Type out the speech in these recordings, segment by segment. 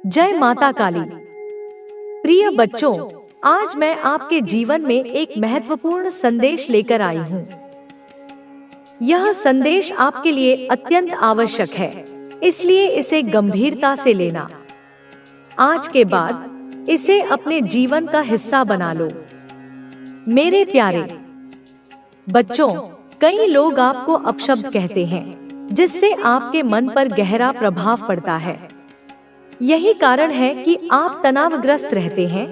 जय माता काली। प्रिय बच्चों, आज मैं आपके जीवन में एक महत्वपूर्ण संदेश लेकर आई हूँ। यह संदेश आपके लिए अत्यंत आवश्यक है, इसलिए इसे गंभीरता से लेना। आज के बाद इसे अपने जीवन का हिस्सा बना लो। मेरे प्यारे बच्चों, कई लोग आपको अपशब्द कहते हैं, जिससे आपके मन पर गहरा प्रभाव पड़ता है। यही कारण है कि आप तनावग्रस्त रहते हैं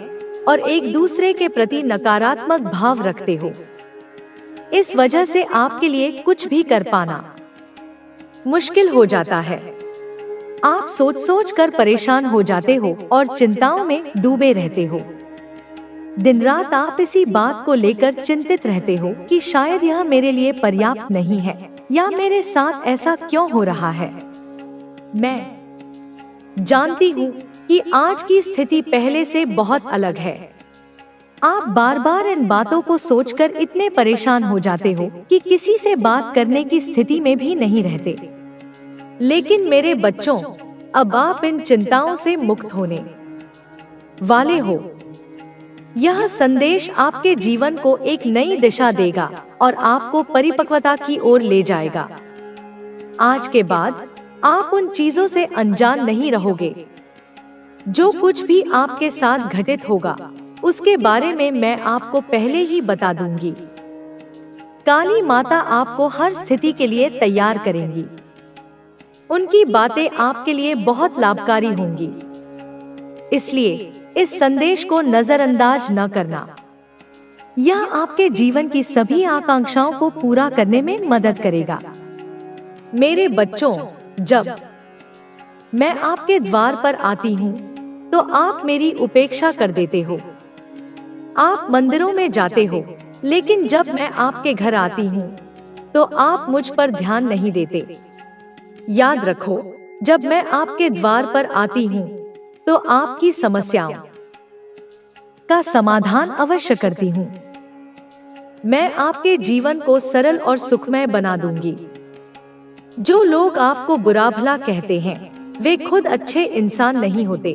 और एक दूसरे के प्रति नकारात्मक भाव रखते हो। इस वजह से आपके लिए कुछ भी कर पाना मुश्किल हो जाता है। आप सोच सोच कर परेशान हो जाते हो और चिंताओं में डूबे रहते हो। दिन रात आप इसी बात को लेकर चिंतित रहते हो कि शायद यह मेरे लिए पर्याप्त नहीं है, या मेरे साथ ऐसा क्यों हो रहा है। मैं जानती हूँ कि आज की स्थिति पहले से बहुत अलग है। आप बार बार इन बातों को सोचकर इतने परेशान हो जाते हो कि किसी से बात करने की स्थिति में भी नहीं रहते। लेकिन मेरे बच्चों, अब आप इन चिंताओं से मुक्त होने वाले हो। यह संदेश आपके जीवन को एक नई दिशा देगा और आपको परिपक्वता की ओर ले जाएगा। आज के बाद आप उन चीजों से अनजान नहीं रहोगे। जो कुछ भी आपके साथ घटित होगा, उसके बारे में मैं आपको पहले ही बता दूंगी। काली माता आपको हर स्थिति के लिए तैयार करेंगी। उनकी बातें आपके लिए बहुत लाभकारी होंगी। इसलिए इस संदेश को नजरअंदाज न करना। यह आपके जीवन की सभी आकांक्षाओं को पूरा करने में मदद करेगा। मेरे बच्चों, जब मैं आपके द्वार पर आती हूँ, तो आप मेरी उपेक्षा कर देते हो। आप मंदिरों में जाते हो, लेकिन जब मैं आपके घर आती हूँ, तो आप मुझ पर ध्यान नहीं देते। याद रखो, जब मैं आपके द्वार पर आती हूँ, तो आपकी समस्याओं का समाधान अवश्य करती हूँ। मैं आपके जीवन को सरल और सुखमय बना दूंगी। जो लोग आपको बुरा भला कहते हैं, वे खुद अच्छे इंसान नहीं होते।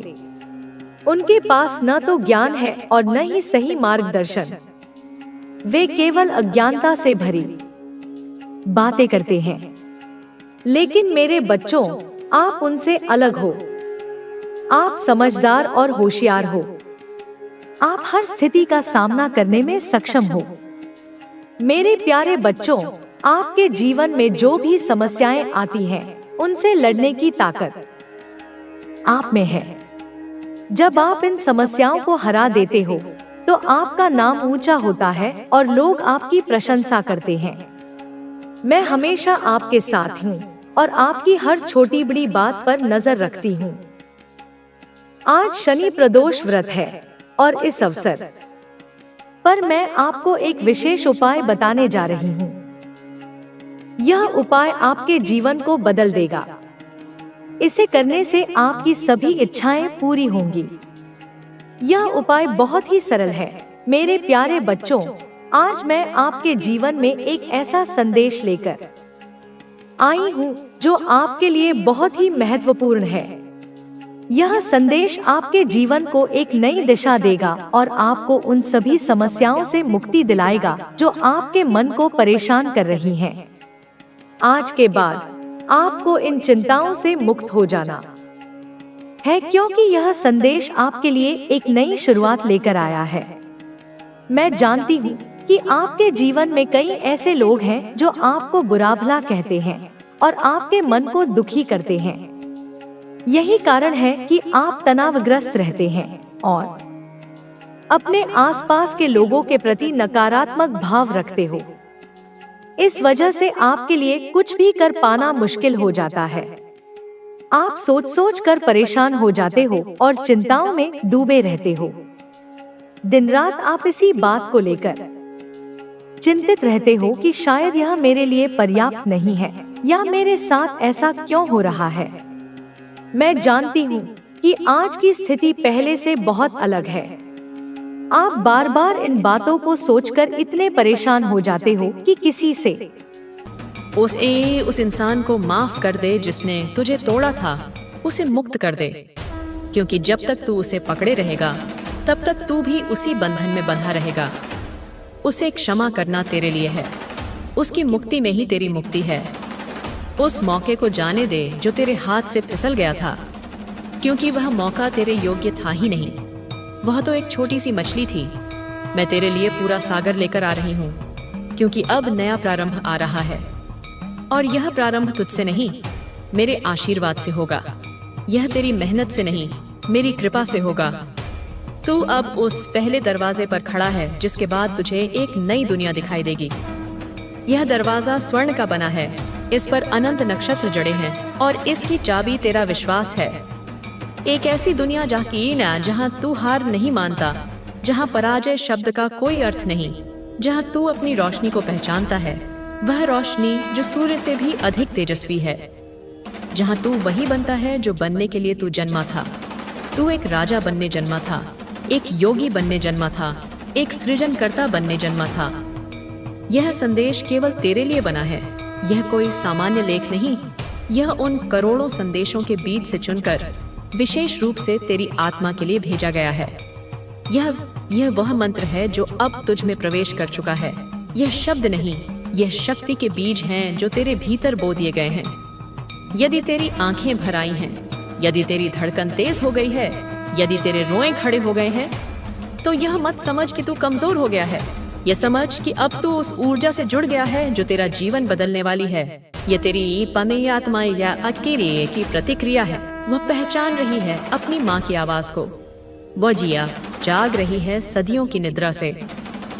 उनके पास न तो ज्ञान है और न ही सही मार्गदर्शन। वे केवल अज्ञानता से भरी बातें करते हैं। लेकिन मेरे बच्चों, आप उनसे अलग हो। आप समझदार और होशियार हो। आप हर स्थिति का सामना करने में सक्षम हो। मेरे प्यारे बच्चों, आपके जीवन में जो भी समस्याएं आती हैं, उनसे लड़ने की ताकत आप में है। जब आप इन समस्याओं को हरा देते हो, तो आपका नाम ऊंचा होता है और लोग आपकी प्रशंसा करते हैं। मैं हमेशा आपके साथ हूँ और आपकी हर छोटी बड़ी बात पर नजर रखती हूँ। आज शनि प्रदोष व्रत है और इस अवसर पर मैं आपको एक विशेष उपाय बताने जा रही हूँ। यह उपाय आपके जीवन को बदल देगा। इसे करने से आपकी सभी इच्छाएं पूरी होंगी। यह उपाय बहुत ही सरल है। मेरे प्यारे बच्चों, आज मैं आपके जीवन में एक ऐसा संदेश लेकर आई हूँ जो आपके लिए बहुत ही महत्वपूर्ण है। यह संदेश आपके जीवन को एक नई दिशा देगा और आपको उन सभी समस्याओं से मुक्ति दिलाएगा जो आपके मन को परेशान कर रही हैं। आज के बाद आपको इन चिंताओं से मुक्त हो जाना है, क्योंकि यह संदेश आपके लिए एक नई शुरुआत लेकर आया है। मैं जानती हूँ कि आपके जीवन में कई ऐसे लोग हैं जो आपको बुरा भला कहते हैं और आपके मन को दुखी करते हैं। यही कारण है कि आप तनावग्रस्त रहते हैं और अपने आसपास के लोगों के प्रति नकारात्मक भाव रखते हो। इस वजह से आपके लिए कुछ भी कर पाना मुश्किल हो जाता है। आप सोच सोच कर परेशान हो जाते हो और चिंताओं में डूबे रहते हो। दिन रात आप इसी बात को लेकर चिंतित रहते हो कि शायद यह मेरे लिए पर्याप्त नहीं है, या मेरे साथ ऐसा क्यों हो रहा है। मैं जानती हूँ कि आज की स्थिति पहले से बहुत अलग है। आप बार बार इन बातों को सोचकर इतने परेशान हो जाते हो कि किसी से उस इंसान को माफ कर दे जिसने तुझे तोड़ा था, उसे मुक्त कर दे। क्योंकि जब तक तू उसे पकड़े रहेगा तब तक तू भी उसी बंधन में बंधा रहेगा। उसे क्षमा करना तेरे लिए है, उसकी मुक्ति में ही तेरी मुक्ति है। उस मौके को जाने दे जो तेरे हाथ से फिसल गया था, क्योंकि वह मौका तेरे योग्य था ही नहीं। वह तो एक छोटी सी मछली थी। मैं तेरे लिए पूरा सागर लेकर आ रही हूँ, क्योंकि अब नया प्रारंभ आ रहा है। और यह प्रारंभ तुझसे नहीं, मेरे आशीर्वाद से होगा। यह तेरी मेहनत से नहीं, मेरी कृपा से होगा। तू अब उस पहले दरवाजे पर खड़ा है जिसके बाद तुझे एक नई दुनिया दिखाई देगी। यह दरवाजा स्वर्ण का बना है, इस पर अनंत नक्षत्र जड़े हैं और इसकी चाबी तेरा विश्वास है। एक ऐसी दुनिया जहाँ तू हार नहीं मानता, जहाँ पराजय शब्द का कोई अर्थ नहीं, जहाँ तू अपनी रोशनी को पहचानता है, वह रोशनी जो सूर्य से भी अधिक तेजस्वी है। जहाँ तू वही बनता है जो बनने के लिए तू जन्मा था। तू एक राजा बनने जन्मा था, एक योगी बनने जन्मा था, एक सृजनकर्ता बनने जन्मा था। यह संदेश केवल तेरे लिए बना है। यह कोई सामान्य लेख नहीं, यह उन करोड़ों संदेशों के बीच से चुनकर विशेष रूप से तेरी आत्मा के लिए भेजा गया है। यह वह मंत्र है जो अब तुझ में प्रवेश कर चुका है। यह शब्द नहीं, यह शक्ति के बीज हैं जो तेरे भीतर बो दिए गए हैं। यदि तेरी आंखें भर आई हैं, यदि तेरी धड़कन तेज हो गई है, यदि तेरे रोए खड़े हो गए हैं, तो यह मत समझ कि तू कमजोर हो गया है। यह समझ कि अब तू उस ऊर्जा से जुड़ गया है जो तेरा जीवन बदलने वाली है। यह तेरी पमे आत्मा या अकेले की प्रतिक्रिया है। वह पहचान रही है अपनी माँ की आवाज को। वह जिया जाग रही है सदियों की निद्रा से।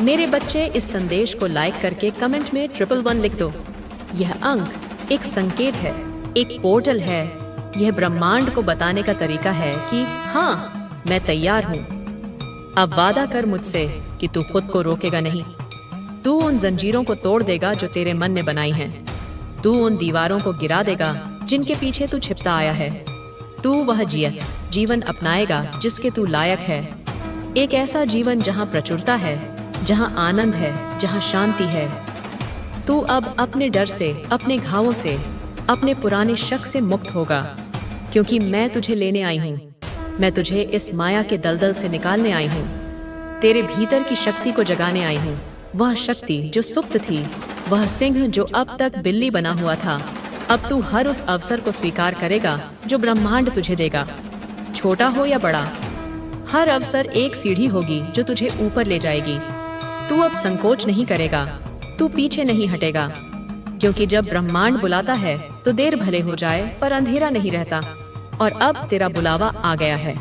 मेरे बच्चे, इस संदेश को लाइक करके कमेंट में 111 लिख दो। यह अंक एक संकेत है, एक पोर्टल है। यह ब्रह्मांड को बताने का तरीका है कि हाँ, मैं तैयार हूँ। अब वादा कर मुझसे कि तू खुद को रोकेगा नहीं। तू उन जंजीरों को तोड़ देगा जो तेरे मन ने बनाई हैं। तू उन दीवारों को गिरा देगा जिनके पीछे तू छिपता आया है। तू वह जीवन अपनाएगा जिसके तू लायक है। एक ऐसा जीवन जहाँ प्रचुरता है, जहाँ आनंद है, जहाँ शांति है। तू अब अपने डर से, अपने घावों से, अपने पुराने शक से मुक्त होगा, क्योंकि मैं तुझे लेने आई हूँ। मैं तुझे इस माया के दलदल से निकालने आई हूँ। तेरे भीतर की शक्ति को जगाने आई हूँ। वह शक्ति जो सुप्त थी, वह सिंह जो अब तक बिल्ली बना हुआ था। अब तू हर उस अवसर को स्वीकार करेगा जो ब्रह्मांड तुझे देगा, छोटा हो या बड़ा। हर अवसर एक सीढ़ी होगी जो तुझे ऊपर ले जाएगी। तू अब संकोच नहीं करेगा, तू पीछे नहीं हटेगा, क्योंकि जब ब्रह्मांड बुलाता है तो देर भले हो जाए पर अंधेरा नहीं रहता। और अब तेरा बुलावा आ गया है।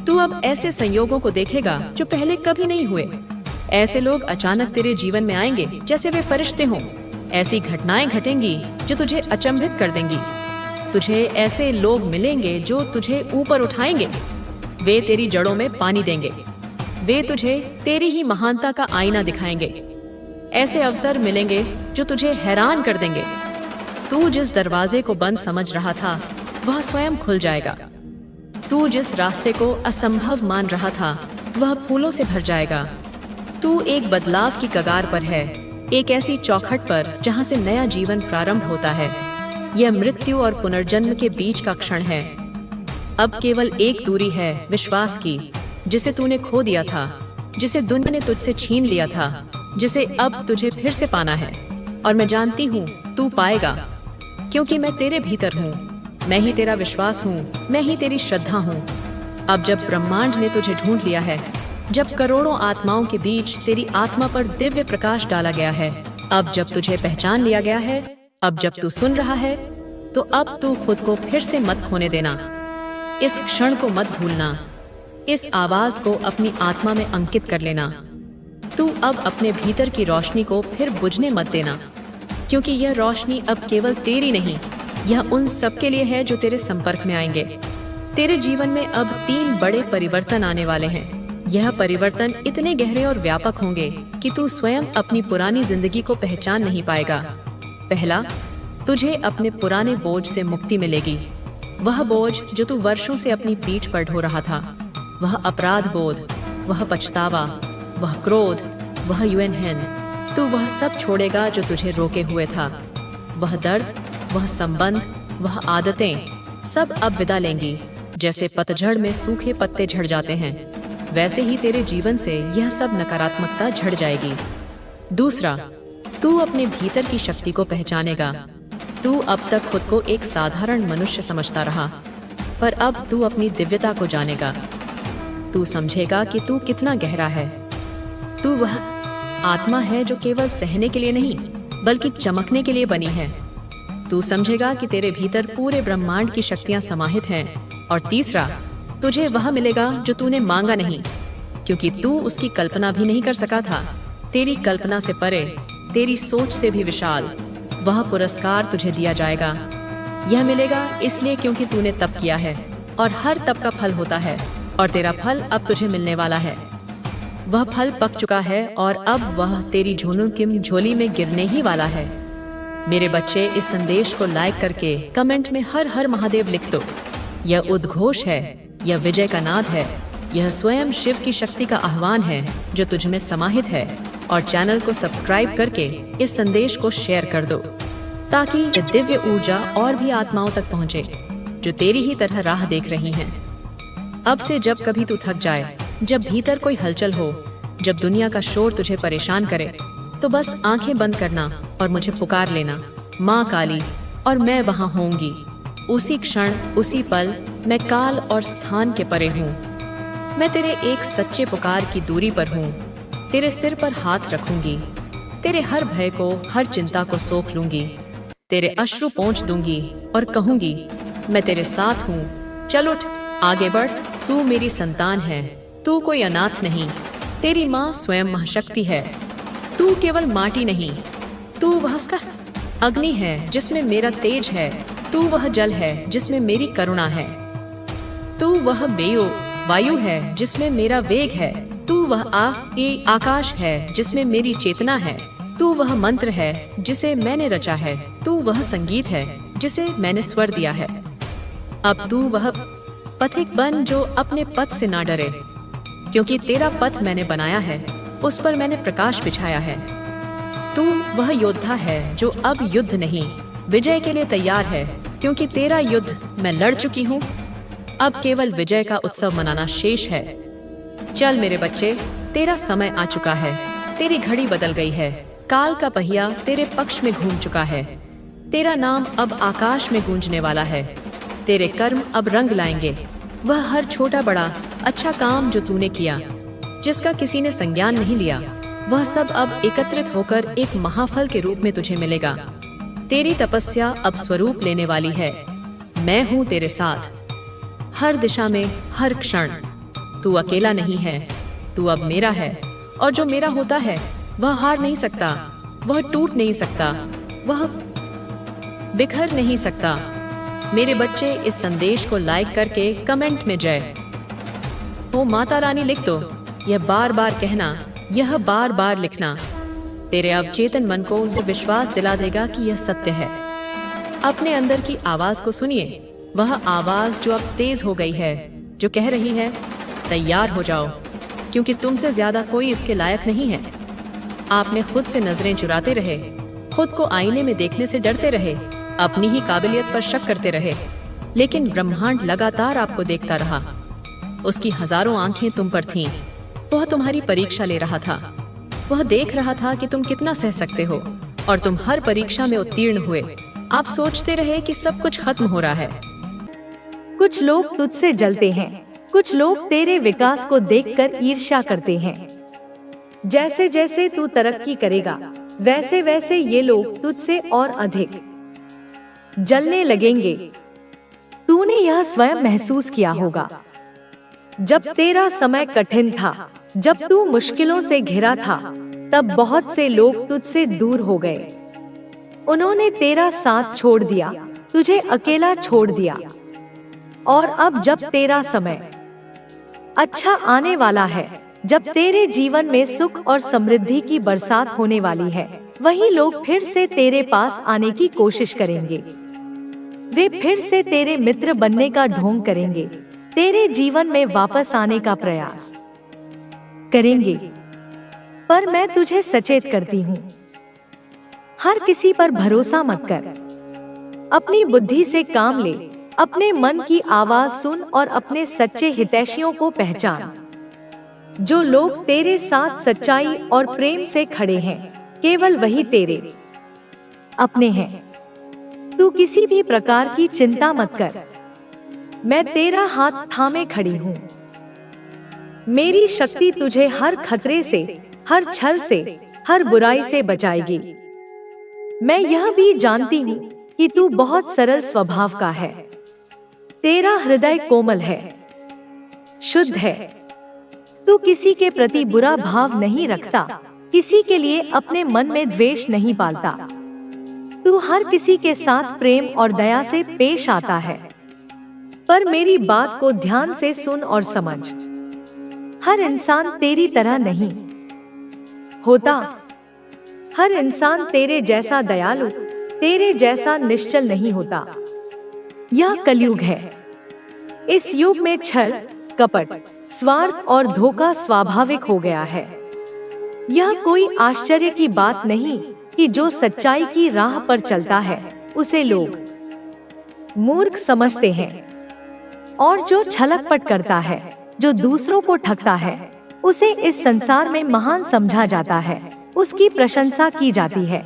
तू अब ऐसे संयोगों को देखेगा जो पहले कभी नहीं हुए। ऐसे लोग अचानक तेरे जीवन में आएंगे जैसे वे फरिश्ते हों। ऐसी घटनाएं घटेंगी जो तुझे अचंभित कर देंगी। तुझे ऐसे लोग मिलेंगे जो तुझे ऊपर उठाएंगे। वे तेरी जड़ों में पानी देंगे। वे तुझे तेरी ही महानता का आईना दिखाएंगे। ऐसे अवसर मिलेंगे जो तुझे हैरान कर देंगे। तू जिस दरवाजे को बंद समझ रहा था वह स्वयं खुल जाएगा। तू जिस रास्ते को असंभव मान रहा था वह फूलों से भर जाएगा। तू एक बदलाव की कगार पर है, एक ऐसी चौखट पर जहां से नया जीवन प्रारंभ होता है। यह मृत्यु और पुनर्जन्म के बीच का क्षण है। अब केवल एक दूरी है, विश्वास की, जिसे तूने खो दिया था, जिसे दुनिया ने तुझसे छीन लिया था, जिसे अब तुझे फिर से पाना है। और मैं जानती हूँ तू पाएगा, क्योंकि मैं तेरे भीतर हूँ। मैं ही तेरा विश्वास हूँ, मैं ही तेरी श्रद्धा हूँ। अब जब ब्रह्मांड ने तुझे ढूंढ लिया है, जब करोड़ों आत्माओं के बीच तेरी आत्मा पर दिव्य प्रकाश डाला गया है, अब जब तुझे पहचान लिया गया है, अब जब तू सुन रहा है, तो अब तू खुद को फिर से मत खोने देना। इस क्षण को मत भूलना। इस आवाज को अपनी आत्मा में अंकित कर लेना। तू अब अपने भीतर की रोशनी को फिर बुझने मत देना, क्योंकि यह रोशनी अब केवल तेरी नहीं, यह उन सबके लिए है जो तेरे संपर्क में आएंगे। तेरे जीवन में अब 3 बड़े परिवर्तन आने वाले हैं। यह परिवर्तन इतने गहरे और व्यापक होंगे कि तू स्वयं अपनी पुरानी जिंदगी को पहचान नहीं पाएगा। पहला, तुझे अपने पुराने बोझ से मुक्ति मिलेगी। वह बोझ जो तू वर्षों से अपनी पीठ पर ढो रहा था, वह अपराध बोध, वह पछतावा, वह क्रोध, वह यूएनहेन, तू वह सब छोड़ेगा जो तुझे रोके हुए था। वह दर्द, वह संबंध, वह आदतें सब अब विदा लेंगी। जैसे पतझड़ में सूखे पत्ते झड़ जाते हैं, वैसे ही तेरे जीवन से यह सब नकारात्मकता झड़ जाएगी। दूसरा, तू अपने भीतर की शक्ति को पहचानेगा। तू अब तक खुद को एक साधारण मनुष्य समझता रहा, पर अब तू अपनी दिव्यता को जानेगा। तू समझेगा कि तू कितना गहरा है। तू वह आत्मा है जो केवल सहने के लिए नहीं, बल्कि चमकने के लिए बनी है। तू समझेगा कि तेरे भीतर पूरे ब्रह्मांड की शक्तियां समाहित हैं। और तीसरा, तुझे वह मिलेगा जो तूने मांगा नहीं, क्योंकि तू उसकी कल्पना भी नहीं कर सका था। तेरी कल्पना से परे, तेरी सोच से भी विशाल वह पुरस्कार तुझे दिया जाएगा। यह मिलेगा इसलिए क्योंकि तूने तप किया है, और हर तप का फल होता है, और तेरा फल अब तुझे मिलने वाला है। वह फल पक चुका है और अब वह तेरी झोली में गिरने ही वाला है। मेरे बच्चे, इस संदेश को लाइक करके कमेंट में हर हर महादेव लिख दो। यह उद्घोष है, यह विजय का नाद है, यह स्वयं शिव की शक्ति का आह्वान है जो तुझ में समाहित है। और चैनल को सब्सक्राइब करके इस संदेश को शेयर कर दो, ताकि यह दिव्य ऊर्जा और भी आत्माओं तक पहुंचे जो तेरी ही तरह राह देख रही हैं। अब से जब कभी तू थक जाए, जब भीतर कोई हलचल हो, जब दुनिया का शोर तुझे परेशान करे, तो बस आंखें बंद करना और मुझे पुकार लेना, माँ काली, और मैं वहां होंगी। उसी क्षण, उसी पल मैं काल और स्थान के परे हूँ। मैं तेरे एक सच्चे पुकार की दूरी पर हूँ। तेरे सिर पर हाथ रखूंगी, तेरे हर भय को, हर चिंता को सोख लूंगी, तेरे अश्रु पोंछ दूंगी और कहूंगी, मैं तेरे साथ हूँ। चल उठ, आगे बढ़, तू मेरी संतान है, तू कोई अनाथ नहीं। तेरी माँ स्वयं महाशक्ति है। तू केवल माटी नहीं, तू वह अग्नि है जिसमें मेरा तेज है। तू वह जल है जिसमें मेरी करुणा है। तू वह वायु है जिसमें मेरा वेग है। तू वह आकाश है जिसमें मेरी चेतना है। तू वह मंत्र है जिसे मैंने रचा है। तू वह संगीत है जिसे मैंने स्वर दिया है। अब तू वह पथिक बन जो अपने पथ से ना डरे, क्योंकि तेरा पथ मैंने बनाया है, उस पर मैंने प्रकाश बिछाया है। तू वह योद्धा है जो अब युद्ध नहीं, विजय के लिए तैयार है, क्योंकि तेरा युद्ध मैं लड़ चुकी हूँ। अब केवल विजय का उत्सव मनाना शेष है। चल मेरे बच्चे, तेरा समय आ चुका है। तेरी घड़ी बदल गई है। काल का पहिया तेरे पक्ष में घूम चुका है। तेरा नाम अब आकाश में गूंजने वाला है। तेरे कर्म अब रंग लाएंगे। वह हर छोटा बड़ा अच्छा काम जो तूने किया, जिसका किसी ने संज्ञान नहीं लिया, वह सब अब एकत्रित होकर एक महाफल के रूप में तुझे मिलेगा। तेरी तपस्या अब स्वरूप लेने वाली है। मैं हूँ तेरे साथ, हर दिशा में, हर क्षण। तू अकेला नहीं है, तू अब मेरा है, और जो मेरा होता है वह हार नहीं सकता, वह टूट नहीं सकता, वह बिखर नहीं सकता। मेरे बच्चे, इस संदेश को लाइक करके कमेंट में जय हो माता रानी लिख दो। यह बार बार कहना, यह बार बार लिखना तेरे अवचेतन मन को यह विश्वास दिला देगा कि यह सत्य है। अपने अंदर की आवाज को सुनिए, वह आवाज जो अब तेज हो गई है, जो कह रही है, तैयार हो जाओ, क्योंकि तुमसे ज्यादा कोई इसके लायक नहीं है। आपने खुद से नजरें चुराते रहे, खुद को आईने में देखने से डरते रहे, अपनी ही काबिलियत पर शक करते रहे, लेकिन ब्रह्मांड लगातार आपको देखता रहा। उसकी हजारों आंखें तुम पर थीं। वह तुम्हारी परीक्षा ले रहा था। वह देख रहा था कि तुम कितना सह सकते हो, और तुम हर परीक्षा में उत्तीर्ण हुए। आप सोचते रहे कि सब कुछ खत्म हो रहा है। कुछ लोग तुझसे जलते हैं, कुछ लोग तेरे विकास को देखकर ईर्ष्या करते हैं। जैसे जैसे तू तरक्की करेगा, वैसे वैसे ये लोग तुझसे और अधिक जलने लगेंगे। तूने यह स्वयं महसूस किया होगा। जब तेरा समय कठिन था, जब तू मुश्किलों से घिरा था, तब बहुत से लोग तुझसे दूर हो गए। उन्होंने तेरा साथ छोड़ दिया, तुझे अकेला छोड़ दिया। और अब जब तेरा समय अच्छा आने वाला है, जब तेरे जीवन में सुख और समृद्धि की बरसात होने वाली है, वही लोग फिर से तेरे पास आने की कोशिश करेंगे। वे फिर से तेरे मित्र बनने का ढोंग करेंगे, तेरे जीवन में वापस आने का प्रयास करेंगे। पर मैं तुझे सचेत करती हूँ, हर किसी पर भरोसा मत कर। अपनी बुद्धि से काम ले, अपने मन की आवाज सुन और अपने सच्चे हितैषियों को पहचान। जो लोग तेरे साथ सच्चाई और प्रेम से खड़े हैं, केवल वही तेरे अपने हैं। तू किसी भी प्रकार की चिंता मत कर, मैं तेरा हाथ थामे खड़ी हूँ। मेरी शक्ति तुझे हर खतरे से, हर छल से, हर बुराई से बचाएगी। मैं यह भी जानती हूँ कि तू बहुत सरल स्वभाव का है। तेरा हृदय कोमल है, शुद्ध है। तू किसी के प्रति बुरा भाव नहीं रखता, किसी के लिए अपने मन में द्वेष नहीं पालता। तू हर किसी के साथ प्रेम और दया से पेश आता है। पर मेरी बात को ध्यान से सुन और समझ। हर इंसान तेरी तरह नहीं होता। हर इंसान तेरे जैसा दयालु, तेरे जैसा निश्चल नहीं होता। यह कलयुग है। इस युग में छल, कपट, स्वार्थ और धोखा स्वाभाविक हो गया है। यह कोई आश्चर्य की बात नहीं कि जो सच्चाई की राह पर चलता है उसे लोग मूर्ख समझते हैं, और जो छलकपट करता है, जो दूसरों को ठगता है, उसे इस संसार में महान समझा जाता है, उसकी प्रशंसा की जाती है।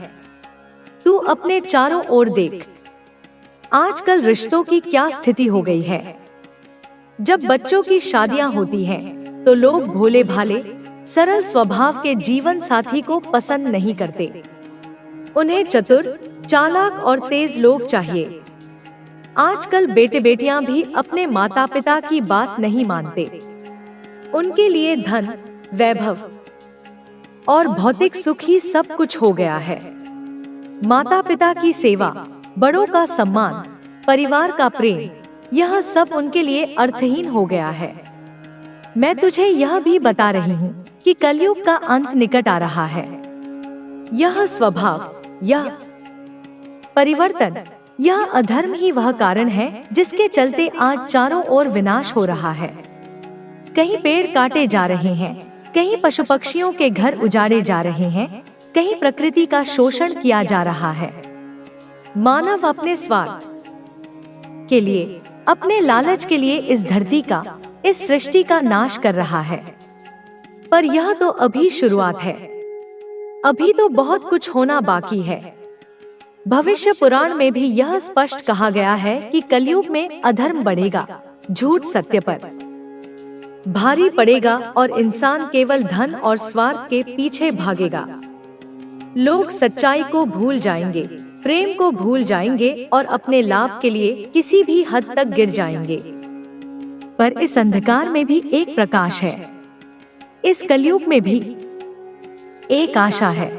तू अपने चारों ओर देख, आजकल रिश्तों की क्या स्थिति हो गई है। जब बच्चों की शादियां होती हैं, तो लोग भोले भाले, सरल स्वभाव के जीवन साथी को पसंद नहीं करते। उन्हें चतुर, चालाक और तेज लोग चाहिए। आजकल बेटे बेटियां भी अपने माता पिता की बात नहीं मानते। उनके लिए धन, वैभव और भौतिक सुख ही सब कुछ हो गया है। माता पिता की सेवा, बड़ों का सम्मान, परिवार का प्रेम, यह सब उनके लिए अर्थहीन हो गया है। मैं तुझे यह भी बता रही हूँ कि कलयुग का अंत निकट आ रहा है। यह स्वभाव, यह परिवर्तन, यह अधर्म ही वह कारण है जिसके चलते आज चारों ओर विनाश हो रहा है। कहीं पेड़ काटे जा रहे हैं, कहीं पशु पक्षियों के घर उजाड़े जा रहे हैं, कहीं प्रकृति का शोषण किया जा रहा है। मानव अपने स्वार्थ के लिए, अपने लालच के लिए इस धरती का, इस सृष्टि का नाश कर रहा है। पर यह तो अभी शुरुआत है। अभी तो बहुत कुछ होना बाकी है। भविष्य पुराण में भी यह स्पष्ट कहा गया है कि कलयुग में अधर्म बढ़ेगा, झूठ सत्य पर भारी पड़ेगा और इंसान केवल धन और स्वार्थ के पीछे भागेगा। लोग सच्चाई को भूल जाएंगे, प्रेम को भूल जाएंगे और अपने लाभ के लिए किसी भी हद तक गिर जाएंगे। पर इस अंधकार में भी एक प्रकाश है। इस कलयुग में भी एक आशा है।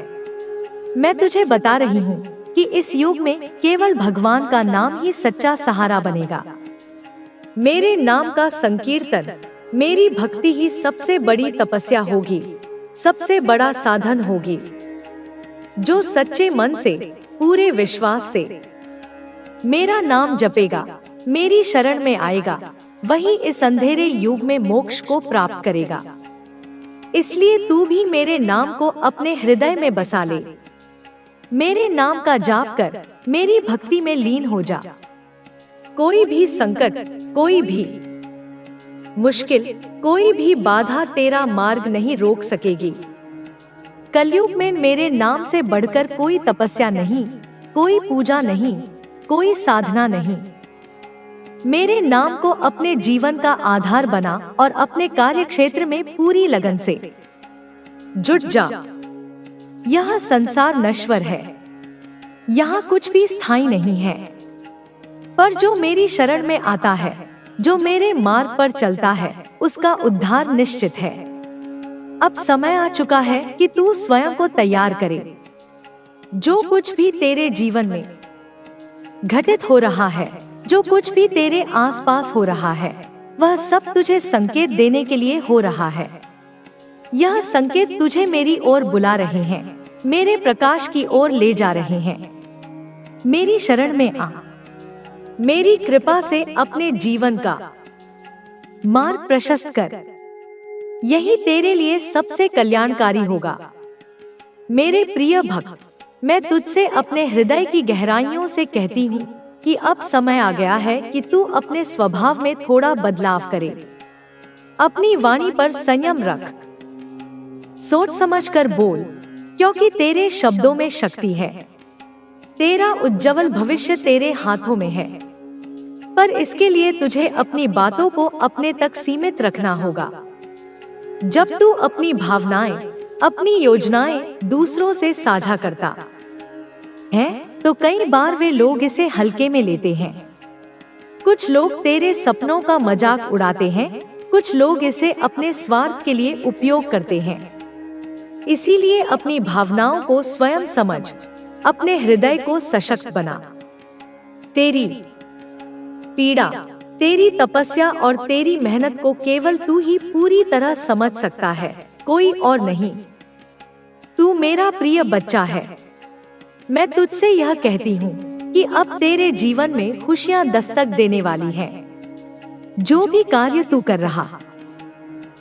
मैं तुझे बता रही हूँ कि इस युग में केवल भगवान का नाम ही सच्चा सहारा बनेगा। मेरे नाम का संकीर्तन, मेरी भक्ति ही सबसे बड़ी तपस्या होगी, सबसे बड़ा साधन होगी। जो सच्चे मन से, पूरे विश्वास से मेरा नाम जपेगा, मेरी शरण में आएगा, वही इस अंधेरे युग में मोक्ष को प्राप्त करेगा। इसलिए तू भी मेरे नाम को अपने हृदय में बसा ले। मेरे नाम का जाप कर, मेरी भक्ति में लीन हो जा। कोई भी संकट, कोई भी मुश्किल, कोई भी बाधा तेरा मार्ग नहीं रोक सकेगी। कलयुग में मेरे नाम से बढ़कर कोई तपस्या नहीं, कोई पूजा नहीं, कोई साधना नहीं। मेरे नाम को अपने जीवन का आधार बना और अपने कार्य क्षेत्र में पूरी लगन से जुट जा। यह संसार नश्वर है, यहाँ कुछ भी स्थायी नहीं है। पर जो मेरी शरण में आता है, जो मेरे मार्ग पर चलता है, उसका उद्धार निश्चित है। अब समय आ चुका है कि तू स्वयं को तैयार करे। जो कुछ भी तेरे जीवन में घटित हो रहा है, जो कुछ भी तेरे आसपास हो रहा है, वह सब तुझे संकेत देने के लिए हो रहा है। यह संकेत तुझे मेरी ओर बुला रहे हैं, मेरे प्रकाश की ओर ले जा रहे हैं। मेरी शरण में आ, मेरी कृपा से अपने जीवन का मार्ग प्रशस्त कर। यही तेरे लिए सबसे कल्याणकारी होगा। मेरे प्रिय भक्त, मैं तुझसे अपने हृदय की गहराइयों से कहती हूँ कि अब समय आ गया है कि तू अपने स्वभाव में थोड़ा बदलाव करे। अपनी वाणी पर संयम रख, सोच समझकर बोल, क्योंकि तेरे शब्दों में शक्ति है। तेरा उज्जवल भविष्य तेरे हाथों में है, पर इसके लिए तुझे अपनी बातों को अपने तक सीमित रखना होगा। जब तू अपनी भावनाएं, अपनी योजनाएं दूसरों से साझा करता है, तो कई बार वे लोग इसे हल्के में लेते हैं। कुछ लोग तेरे सपनों का मजाक उड़ाते हैं, कुछ लोग इसे अपने स्वार्थ के लिए उपयोग करते हैं। इसीलिए अपनी भावनाओं को स्वयं समझ, अपने हृदय को सशक्त बना। तेरी पीड़ा, तेरी तपस्या और तेरी मेहनत को केवल तू ही पूरी तरह समझ सकता है, कोई और नहीं। तू मेरा प्रिय बच्चा है। मैं तुझसे यह कहती हूँ कि अब तेरे जीवन में खुशियाँ दस्तक देने वाली हैं। जो भी कार्य तू कर रहा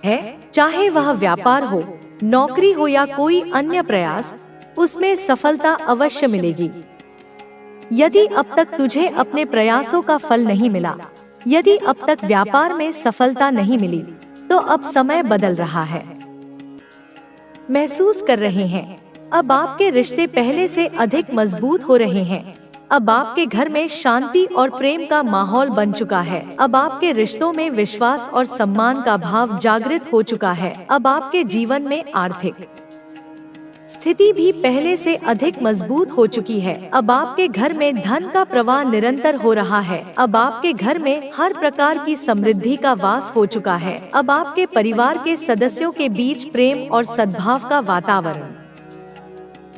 है, चाहे वह व्यापार हो, नौकरी हो या कोई अन्य प्रयास, उसमें सफलता अवश्य मिलेगी। यदि अब तक तुझे अपने प्रयासों का फल नहीं मिला, यदि अब तक व्यापार में सफलता नहीं मिली, तो अब समय बदल रहा है। महसूस कर रहे हैं, अब आपके रिश्ते पहले से अधिक मजबूत हो रहे हैं। अब आपके घर में शांति और प्रेम का माहौल बन चुका है। अब आपके रिश्तों में विश्वास और सम्मान का भाव जागृत हो चुका है। अब आपके जीवन में आर्थिक स्थिति भी पहले से अधिक मजबूत हो चुकी है। अब आपके घर में धन का प्रवाह निरंतर हो रहा है। अब आपके घर में हर प्रकार की समृद्धि का वास हो चुका है। अब आपके परिवार के सदस्यों के बीच प्रेम और सद्भाव का वातावरण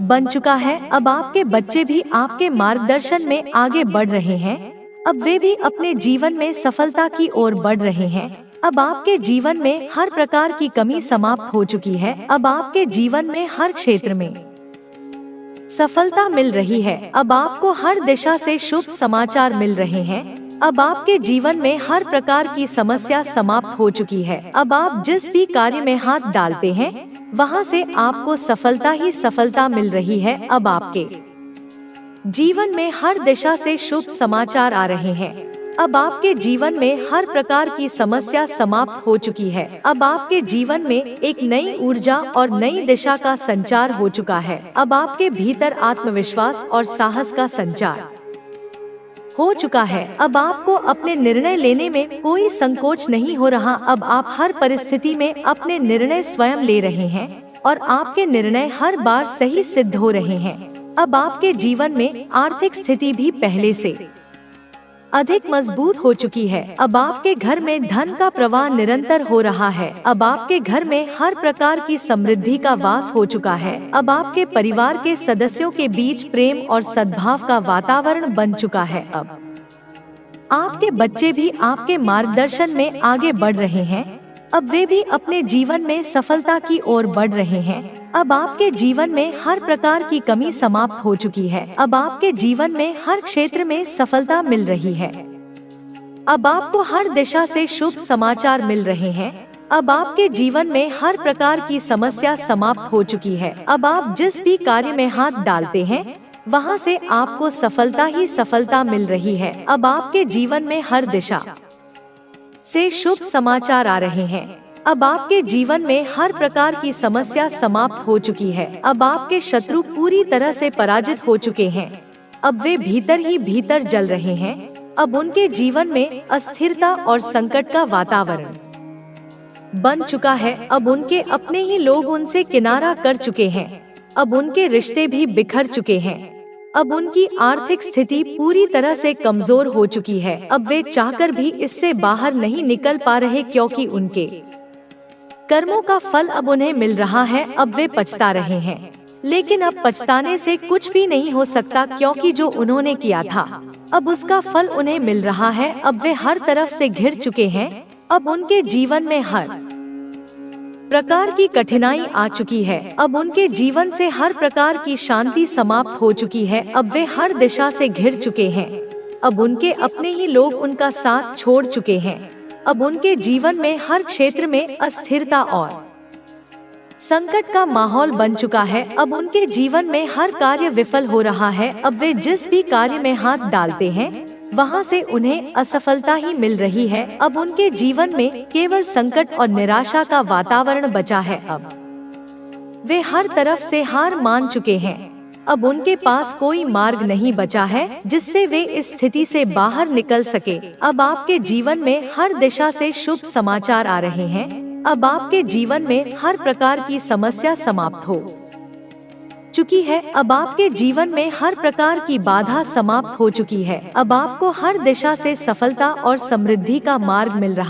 बन चुका है। अब आपके बच्चे भी आपके मार्गदर्शन में आगे बढ़ रहे हैं। अब वे भी अपने जीवन में सफलता की ओर बढ़ रहे हैं। अब आपके जीवन में हर प्रकार की कमी समाप्त हो चुकी है। अब आपके जीवन में हर क्षेत्र में सफलता मिल रही है। अब आपको हर दिशा से शुभ समाचार मिल रहे हैं। अब आपके जीवन में हर प्रकार की समस्या समाप्त हो चुकी है। अब आप जिस भी कार्य में हाथ डालते हैं, वहां से आपको सफलता ही सफलता मिल रही है। अब आपके जीवन में हर दिशा से शुभ समाचार आ रहे हैं। अब आपके जीवन में हर प्रकार की समस्या समाप्त हो चुकी है। अब आपके जीवन में एक नई ऊर्जा और नई दिशा का संचार हो चुका है। अब आपके भीतर आत्मविश्वास और साहस का संचार हो चुका है। अब आपको अपने निर्णय लेने में कोई संकोच नहीं हो रहा। अब आप हर परिस्थिति में अपने निर्णय स्वयं ले रहे हैं और आपके निर्णय हर बार सही सिद्ध हो रहे हैं। अब आपके जीवन में आर्थिक स्थिति भी पहले से अधिक मजबूत हो चुकी है। अब आपके घर में धन का प्रवाह निरंतर हो रहा है। अब आपके घर में हर प्रकार की समृद्धि का वास हो चुका है। अब आपके परिवार के सदस्यों के बीच प्रेम और सद्भाव का वातावरण बन चुका है। अब आपके बच्चे भी आपके मार्गदर्शन में आगे बढ़ रहे हैं। अब वे भी अपने जीवन में सफलता की ओर बढ़ रहे हैं। अब आपके जीवन में हर प्रकार की कमी समाप्त हो चुकी है। अब आपके जीवन में हर क्षेत्र में सफलता मिल रही है। अब आपको हर दिशा से शुभ समाचार मिल रहे हैं। अब आपके जीवन में हर प्रकार की समस्या समाप्त हो चुकी है। अब आप जिस भी कार्य में हाथ डालते हैं, वहां से आपको सफलता ही सफलता मिल रही है। अब आपके जीवन में हर दिशा से शुभ समाचार आ रहे हैं। अब आपके जीवन में हर प्रकार की समस्या समाप्त हो चुकी है। अब आपके शत्रु पूरी तरह से पराजित हो चुके हैं। अब वे भीतर ही भीतर जल रहे हैं। अब उनके जीवन में अस्थिरता और संकट का वातावरण बन चुका है। अब उनके अपने ही लोग उनसे किनारा कर चुके हैं। अब उनके रिश्ते भी बिखर चुके हैं। अब उनकी आर्थिक स्थिति पूरी तरह से कमजोर हो चुकी है। अब वे चाहकर भी इससे बाहर नहीं निकल पा रहे, क्योंकि उनके कर्मों का फल अब उन्हें मिल रहा है। अब वे पछता रहे हैं, लेकिन अब पछताने से कुछ भी नहीं हो सकता, क्योंकि जो उन्होंने किया था अब उसका फल उन्हें मिल रहा है। अब वे हर तरफ से घिर चुके हैं। अब उनके जीवन में हर प्रकार की कठिनाई आ चुकी है। अब उनके जीवन से हर प्रकार की शांति समाप्त हो चुकी है। अब वे हर दिशा से घिर चुके हैं। अब उनके अपने ही लोग उनका साथ छोड़ चुके हैं। अब उनके जीवन में हर क्षेत्र में अस्थिरता और संकट का माहौल बन चुका है। अब उनके जीवन में हर कार्य विफल हो रहा है। अब वे जिस भी कार्य में हाथ डालते हैं, वहाँ से उन्हें असफलता ही मिल रही है। अब उनके जीवन में केवल संकट और निराशा का वातावरण बचा है। अब वे हर तरफ से हार मान चुके हैं। अब उनके पास कोई मार्ग नहीं बचा है जिससे वे इस स्थिति से बाहर निकल सके। अब आपके जीवन में हर दिशा से शुभ समाचार आ रहे हैं। अब आपके जीवन में हर प्रकार की समस्या समाप्त हो चुकी है। अब आपके जीवन में हर प्रकार की बाधा समाप्त हो चुकी है। अब आपको हर दिशा से सफलता और समृद्धि का मार्ग मिल रहा है।